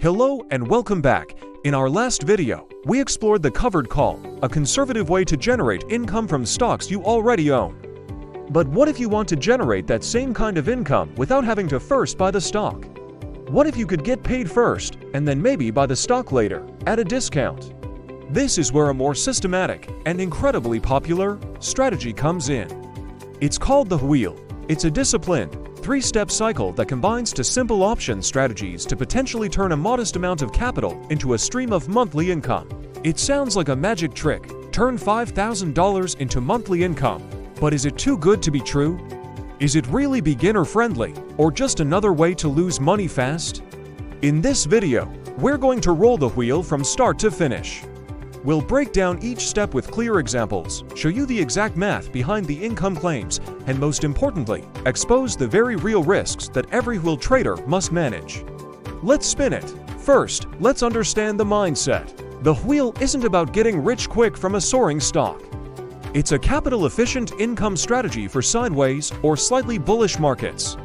Hello and welcome back. In our last video, we explored the covered call, a conservative way to generate income from stocks you already own. But what if you want to generate that same kind of income without having to first buy the stock? What if you could get paid first and then maybe buy the stock later at a discount? This is where a more systematic and incredibly popular strategy comes in. It's called the wheel. It's a disciplined, three-step cycle that combines two simple option strategies to potentially turn a modest amount of capital into a stream of monthly income. It sounds like a magic trick, turn $5,000 into monthly income. But is it too good to be true? Is it really beginner-friendly, or just another way to lose money fast? In this video, we're going to roll the wheel from start to finish. We'll break down each step with clear examples, show you the exact math behind the income claims, and most importantly, expose the very real risks that every wheel trader must manage. Let's spin it. First, let's understand the mindset. The wheel isn't about getting rich quick from a soaring stock. It's a capital-efficient income strategy for sideways or slightly bullish markets.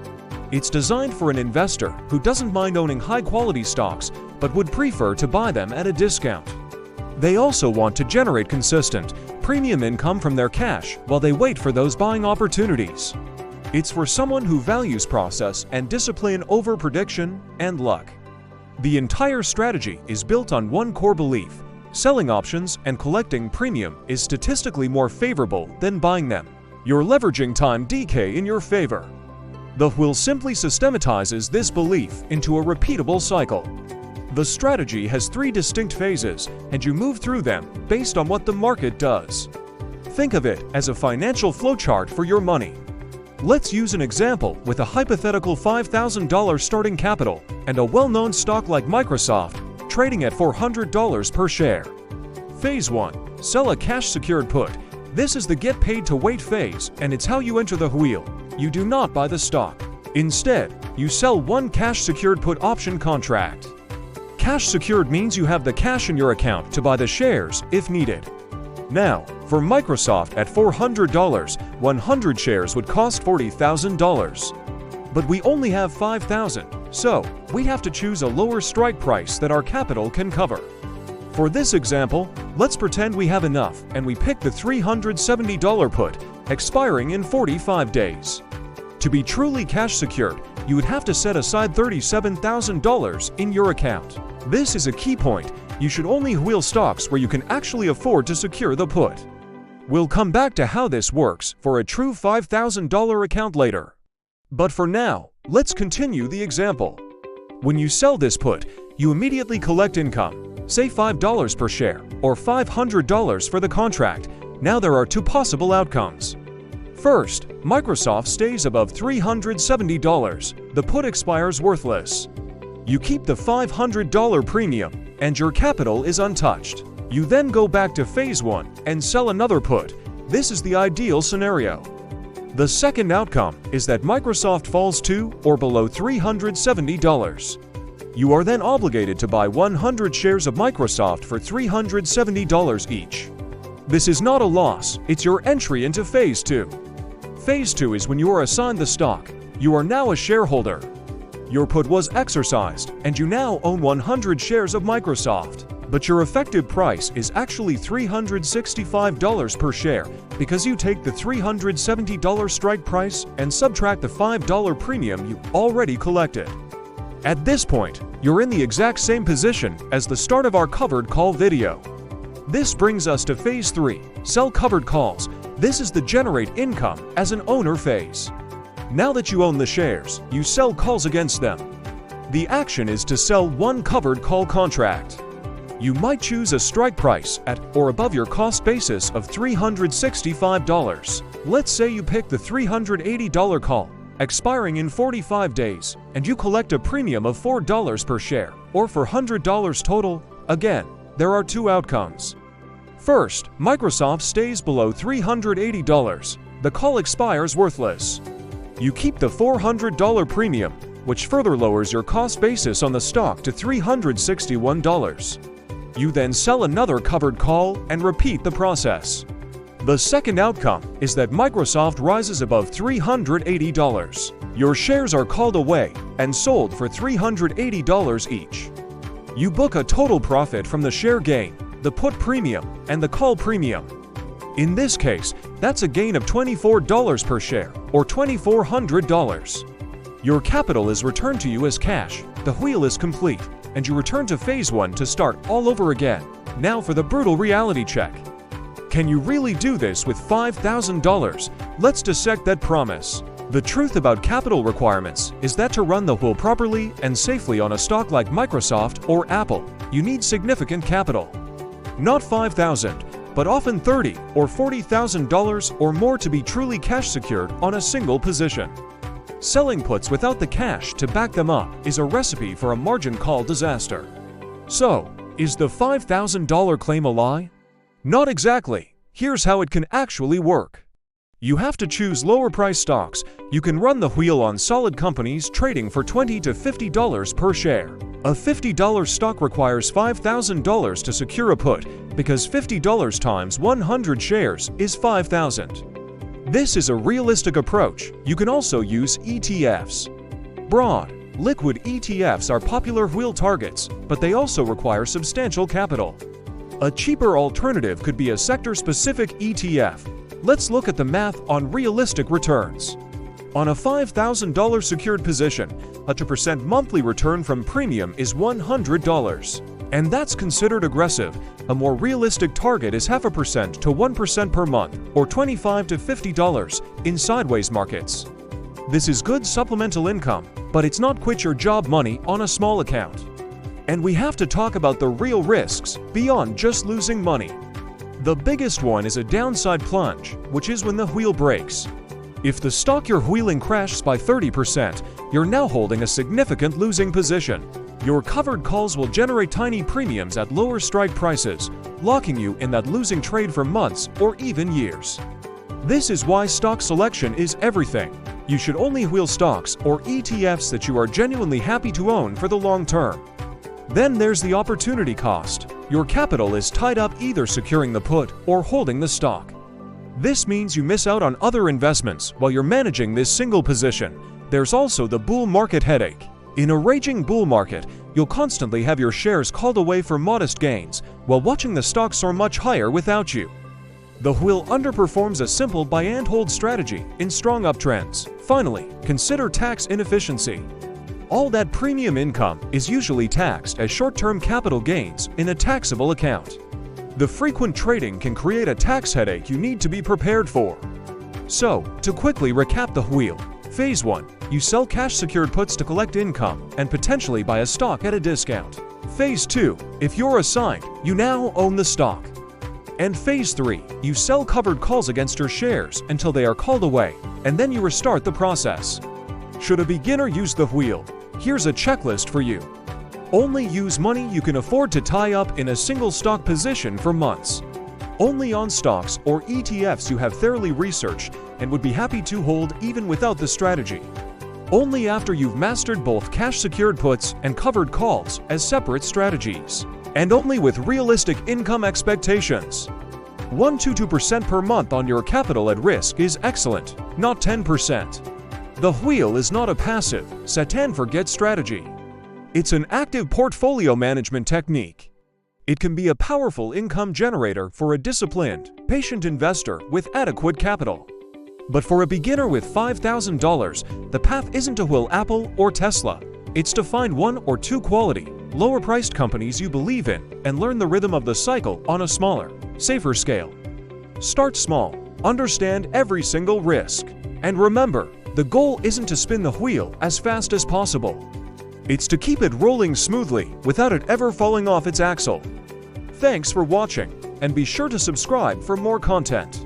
It's designed for an investor who doesn't mind owning high-quality stocks but would prefer to buy them at a discount. They also want to generate consistent, premium income from their cash while they wait for those buying opportunities. It's for someone who values process and discipline over prediction and luck. The entire strategy is built on one core belief: selling options and collecting premium is statistically more favorable than buying them. You're leveraging time decay in your favor. The wheel simply systematizes this belief into a repeatable cycle. The strategy has three distinct phases, and you move through them based on what the market does. Think of it as a financial flowchart for your money. Let's use an example with a hypothetical $5,000 starting capital and a well-known stock like Microsoft trading at $400 per share. Phase 1. Sell a cash-secured put. This is the get paid to wait phase, and it's how you enter the wheel. You do not buy the stock. Instead, you sell one cash-secured put option contract. Cash secured means you have the cash in your account to buy the shares if needed. Now, for Microsoft at $400, 100 shares would cost $40,000. But we only have 5,000, so we have to choose a lower strike price that our capital can cover. For this example, let's pretend we have enough and we pick the $370 put, expiring in 45 days. To be truly cash secured, you would have to set aside $37,000 in your account. This is a key point. You should only wheel stocks where you can actually afford to secure the put. We'll come back to how this works for a true $5,000 account later. But for now, let's continue the example. When you sell this put, you immediately collect income, say $5 per share or $500 for the contract. Now there are two possible outcomes. First, Microsoft stays above $370. The put expires worthless. You keep the $500 premium, and your capital is untouched. You then go back to phase 1 and sell another put. This is the ideal scenario. The second outcome is that Microsoft falls to or below $370. You are then obligated to buy 100 shares of Microsoft for $370 each. This is not a loss, it's your entry into phase 2. Phase 2 is when you are assigned the stock. You are now a shareholder. Your put was exercised, and you now own 100 shares of Microsoft. But your effective price is actually $365 per share because you take the $370 strike price and subtract the $5 premium you already collected. At this point, you're in the exact same position as the start of our covered call video. This brings us to phase 3, sell covered calls. This is the generate income as an owner phase. Now that you own the shares, you sell calls against them. The action is to sell one covered call contract. You might choose a strike price at or above your cost basis of $365. Let's say you pick the $380 call, expiring in 45 days, and you collect a premium of $4 per share, or $400 total. Again, there are two outcomes. First, Microsoft stays below $380. The call expires worthless. You keep the $400 premium, which further lowers your cost basis on the stock to $361. You then sell another covered call and repeat the process. The second outcome is that Microsoft rises above $380. Your shares are called away and sold for $380 each. You book a total profit from the share gain, the put premium, and the call premium. In this case, that's a gain of $24 per share, or $2,400. Your capital is returned to you as cash, the wheel is complete, and you return to phase 1 to start all over again. Now for the brutal reality check. Can you really do this with $5,000? Let's dissect that promise. The truth about capital requirements is that to run the wheel properly and safely on a stock like Microsoft or Apple, you need significant capital. Not $5,000, but often $30,000 or $40,000 or more to be truly cash secured on a single position. Selling puts without the cash to back them up is a recipe for a margin call disaster. So, is the $5,000 claim a lie? Not exactly. Here's how it can actually work. You have to choose lower price stocks. You can run the wheel on solid companies trading for $20 to $50 per share. A $50 stock requires $5,000 to secure a put because $50 times 100 shares is $5,000. This is a realistic approach. You can also use ETFs. Broad, liquid ETFs are popular wheel targets, but they also require substantial capital. A cheaper alternative could be a sector-specific ETF. Let's look at the math on realistic returns. On a $5,000 secured position, a 2% monthly return from premium is $100. And that's considered aggressive. A more realistic target is 0.5% to 1% per month, or $25 to $50 in sideways markets. This is good supplemental income, but it's not quit your job money on a small account. And we have to talk about the real risks beyond just losing money. The biggest one is a downside plunge, which is when the wheel breaks. If the stock you're wheeling crashes by 30%, you're now holding a significant losing position. Your covered calls will generate tiny premiums at lower strike prices, locking you in that losing trade for months or even years. This is why stock selection is everything. You should only wheel stocks or ETFs that you are genuinely happy to own for the long term. Then there's the opportunity cost. Your capital is tied up either securing the put or holding the stock. This means you miss out on other investments while you're managing this single position. There's also the bull market headache. In a raging bull market, you'll constantly have your shares called away for modest gains while watching the stock soar much higher without you. The wheel underperforms a simple buy and hold strategy in strong uptrends. Finally, consider tax inefficiency. All that premium income is usually taxed as short-term capital gains in a taxable account. The frequent trading can create a tax headache you need to be prepared for. So, to quickly recap the wheel, Phase 1, you sell cash-secured puts to collect income and potentially buy a stock at a discount. Phase 2, if you're assigned, you now own the stock. And Phase 3, you sell covered calls against your shares until they are called away, and then you restart the process. Should a beginner use the wheel? Here's a checklist for you. Only use money you can afford to tie up in a single stock position for months. Only on stocks or ETFs you have thoroughly researched and would be happy to hold even without the strategy. Only after you've mastered both cash-secured puts and covered calls as separate strategies. And only with realistic income expectations. 1 to 2% per month on your capital at risk is excellent, not 10%. The wheel is not a passive, set-and-forget strategy. It's an active portfolio management technique. It can be a powerful income generator for a disciplined, patient investor with adequate capital. But for a beginner with $5,000, the path isn't to wheel Apple or Tesla. It's to find 1 or 2 quality, lower-priced companies you believe in and learn the rhythm of the cycle on a smaller, safer scale. Start small, understand every single risk, and remember, the goal isn't to spin the wheel as fast as possible. It's to keep it rolling smoothly without it ever falling off its axle. Thanks for watching, and be sure to subscribe for more content.